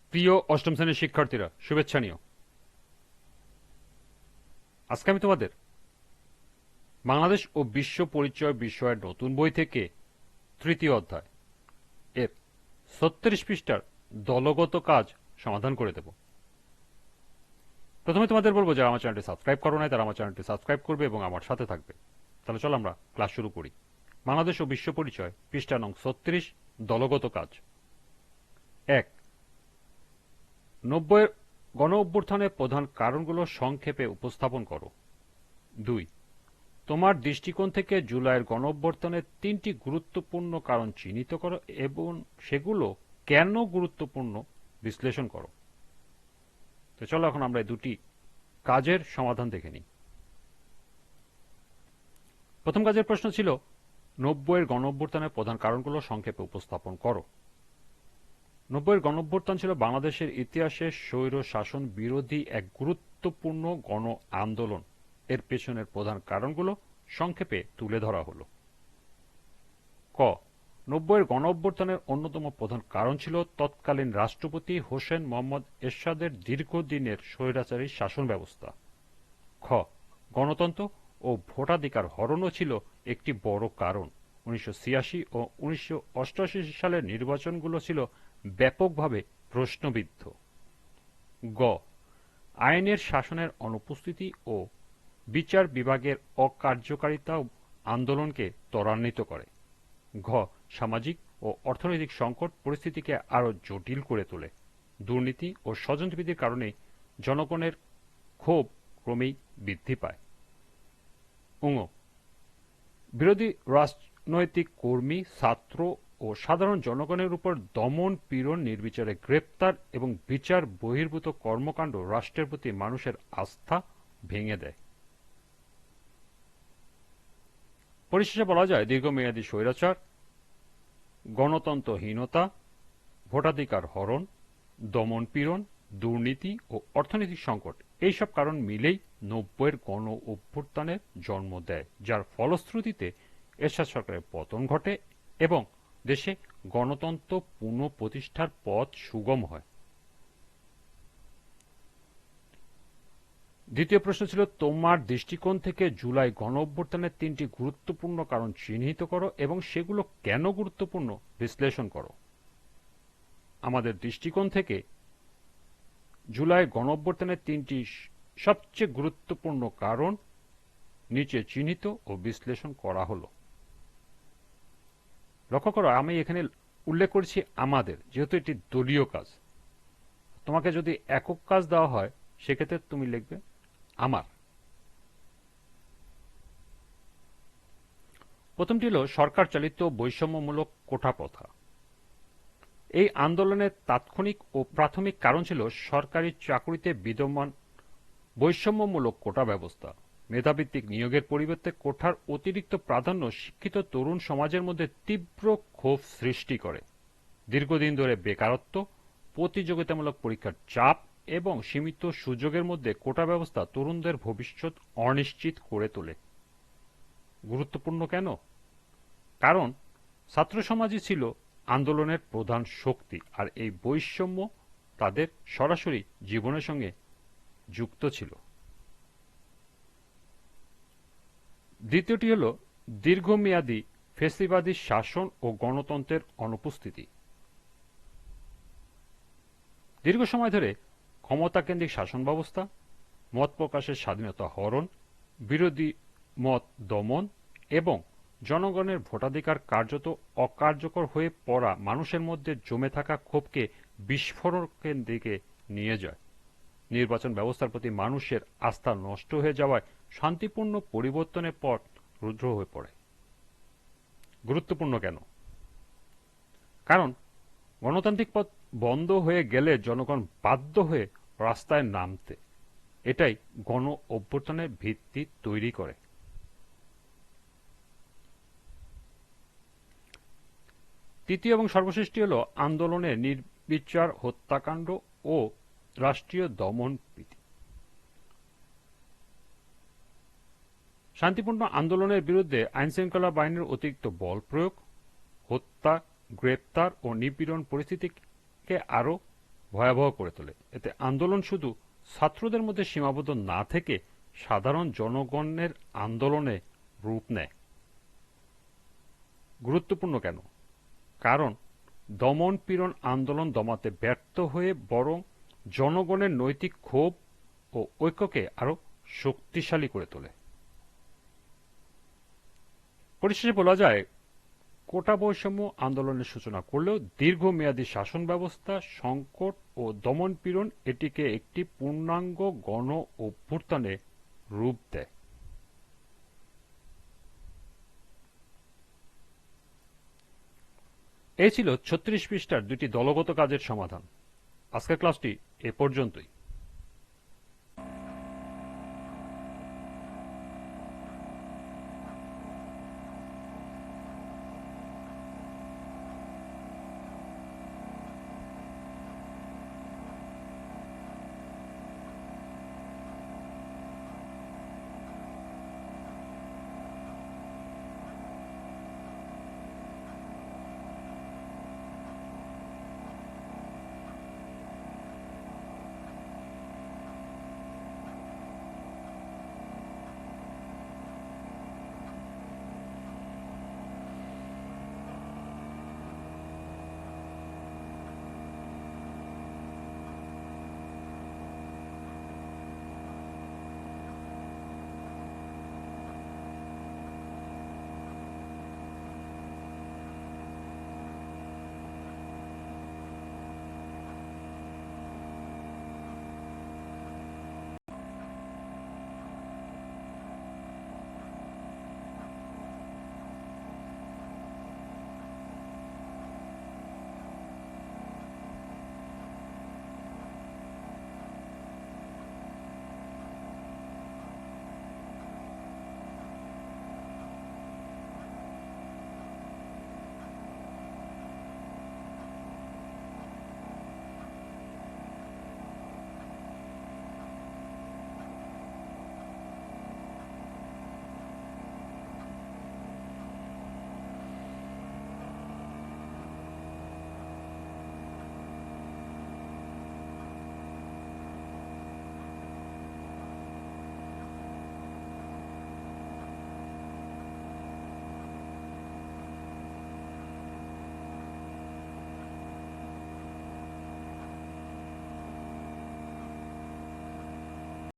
প্রিয় অষ্টম শ্রেণীর শিক্ষার্থীরা, শুভেচ্ছা নিও। আজকে আমি তোমাদের বাংলাদেশ ও বিশ্ব পরিচয় বিষয়ের নতুন বই থেকে তৃতীয় অধ্যায় এর ৩৬ পৃষ্ঠার দলগত কাজ সমাধান করে দেব। প্রথমে তোমাদের বলবো, যারা আমার চ্যানেলটি সাবস্ক্রাইব করো নাই তারা আমার চ্যানেলটি সাবস্ক্রাইব করবে এবং আমার সাথে থাকবে। তাহলে চলো আমরা ক্লাস শুরু করি। বাংলাদেশ ও বিশ্ব পরিচয়, পৃষ্ঠা নং ৩৬, দলগত কাজ। ১. ৯০-এর গণ অভ্যুত্থানের প্রধান কারণগুলো সংক্ষেপে উপস্থাপন করো। ২. তোমার দৃষ্টিকোণ থেকে জুলাইয়ের গণঅভ্যুত্থানের ৩টি গুরুত্বপূর্ণ কারণ চিহ্নিত করো এবং সেগুলো কেন গুরুত্বপূর্ণ বিশ্লেষণ করো। তো চলো এখন আমরা এই দুটি কাজের সমাধান দেখে নিই। প্রথম কাজের প্রশ্ন ছিল ৯০-এর গণঅভ্যুত্থানের প্রধান কারণগুলো সংক্ষেপে উপস্থাপন করো। ৯০-এর গণঅভ্যুত্থান ছিল বাংলাদেশের ইতিহাসে স্বৈর শাসন বিরোধী এক গুরুত্বপূর্ণ গণ আন্দোলন। এর পেছনের প্রধান কারণগুলো সংক্ষেপে তুলে ধরা হলো। ক. ৯০-এর গণঅভ্যুত্থানের অন্যতম প্রধান কারণ ছিল তৎকালীন রাষ্ট্রপতি হোসেন মোহাম্মদ এরশাদের দীর্ঘদিনের স্বৈরাচারী শাসন ব্যবস্থা। খ. গণতন্ত্র ও ভোটাধিকার হরণও ছিল একটি বড় কারণ। ১৯৮৬ ও ১৯৮৮ সালের নির্বাচনগুলো ছিল ব্যাপকভাবে প্রশ্নবিদ্ধ। গ. আইনের শাসনের অনুপস্থিতি ও বিচার বিভাগের অকার্যকারিতা আন্দোলনকে ত্বরান্বিত করে। ঘ. সামাজিক ও অর্থনৈতিক সংকট পরিস্থিতিকে আরও জটিল করে তোলে। দুর্নীতি ও স্বজনপ্রীতির কারণে জনগণের ক্ষোভ ক্রমেই বৃদ্ধি পায়। ঙ. বিরোধী রাজনৈতিক কর্মী, ছাত্র ও সাধারণ জনগণের উপর দমন পীড়ন, নির্বিচারে গ্রেপ্তার এবং বিচার বহির্ভূত কর্মকাণ্ড রাষ্ট্রের প্রতি মানুষের আস্থা ভেঙে দেয়। পরিশেষে বলা যায়, দীর্ঘমেয়াদী স্বৈরাচার, গণতন্ত্রহীনতা, ভোটাধিকার হরণ, দমন-পীড়ন, দুর্নীতি ও অর্থনৈতিক সংকট, এইসব কারণ মিলেই ৯০-এর গণ অভ্যুত্থানের জন্ম দেয়, যার ফলশ্রুতিতে এরশাদ সরকারের পতন ঘটে এবং দেশে গণতন্ত্র পুনঃপ্রতিষ্ঠার পথ সুগম হয়। দ্বিতীয় প্রশ্ন ছিল, তোমার দৃষ্টিকোণ থেকে জুলাই গণঅভ্যুত্থানের ৩টি গুরুত্বপূর্ণ কারণ চিহ্নিত করো এবং সেগুলো কেন গুরুত্বপূর্ণ বিশ্লেষণ করো। আমাদের দৃষ্টিকোণ থেকে জুলাই গণঅভ্যুত্থানের ৩টি সবচেয়ে গুরুত্বপূর্ণ কারণ নিচে চিহ্নিত ও বিশ্লেষণ করা হলো। লক্ষ্য করো, আমি এখানে উল্লেখ করছি আমাদের, যেহেতু এটি দলীয় কাজ। তোমাকে যদি একক কাজ দেওয়া হয় সেক্ষেত্রে তুমি লিখবে আমার। প্রথমটি হল সরকার চালিত বৈষম্যমূলক কোটা প্রথা। এই আন্দোলনের তাৎক্ষণিক ও প্রাথমিক কারণ ছিল সরকারি চাকরিতে বিদ্যমান বৈষম্যমূলক কোটা ব্যবস্থা। মেধাভিত্তিক নিয়োগের পরিবর্তে কোটার অতিরিক্ত প্রাধান্য শিক্ষিত তরুণ সমাজের মধ্যে তীব্র ক্ষোভ সৃষ্টি করে। দীর্ঘদিন ধরে বেকারত্ব, প্রতিযোগিতামূলক পরীক্ষার চাপ এবং সীমিত সুযোগের মধ্যে কোটা ব্যবস্থা তরুণদের ভবিষ্যৎ অনিশ্চিত করে তোলে। গুরুত্বপূর্ণ কেন? কারণ ছাত্র সমাজই ছিল আন্দোলনের প্রধান শক্তি, আর এই বৈষম্য তাদের সরাসরি জীবনের সঙ্গে যুক্ত ছিল। দ্বিতীয়টি হল দীর্ঘমেয়াদী ফ্যাসিবাদী শাসন ও গণতন্ত্রের অনুপস্থিতি। দীর্ঘ সময় ধরে ক্ষমতাকেন্দ্রিক শাসন ব্যবস্থা, মত প্রকাশের স্বাধীনতা হরণ, বিরোধী মত দমন এবং জনগণের ভোটাধিকার কার্যত অকার্যকর হয়ে পড়া মানুষের মধ্যে জমে থাকা ক্ষোভকে বিস্ফোরণের দিকে নিয়ে যায়। নির্বাচন ব্যবস্থার প্রতি মানুষের আস্থা নষ্ট হয়ে যাওয়ায় শান্তিপূর্ণ পরিবর্তনের পথ রুদ্ধ হয়ে পড়ে। গুরুত্বপূর্ণ কেন? কারণ গণতান্ত্রিক পথ বন্ধ হয়ে গেলে জনগণ বাধ্য হয়ে রাস্তায় নামতে। এটাই গণ অভ্যুত্থানের ভিত্তি তৈরি করে। তৃতীয় এবং সর্বশেষটি হল আন্দোলনের নির্বিচার হত্যাকাণ্ড ও রাষ্ট্রীয় দমননীতি। শান্তিপূর্ণ আন্দোলনের বিরুদ্ধে আইনশৃঙ্খলা বাহিনীর অতিরিক্ত বল প্রয়োগ, হত্যা, গ্রেপ্তার ও নিপীড়ন পরিস্থিতিকে আরও ভয়াবহ করে তোলে। এতে আন্দোলন শুধু ছাত্রদের মধ্যে সীমাবদ্ধ না থেকে সাধারণ জনগণের আন্দোলনে রূপ নেয়। গুরুত্বপূর্ণ কেন? কারণ দমন পীড়ন আন্দোলন দমাতে ব্যর্থ হয়ে বরং জনগণের নৈতিক ক্ষোভ ও ঐক্যকে আরো শক্তিশালী করে তোলে। পরিশেষে বলা যায়, কোটা বৈষম্য আন্দোলনের সূচনা করলেও দীর্ঘমেয়াদী শাসন ব্যবস্থা, সংকট ও দমন-পীড়ন এটিকে একটি পূর্ণাঙ্গ গণ অভ্যুত্থানে রূপ দেয়। এই ছিল ৩৬ পৃষ্ঠার দুটি দলগত কাজের সমাধান। আজকের ক্লাসটি এ পর্যন্তই।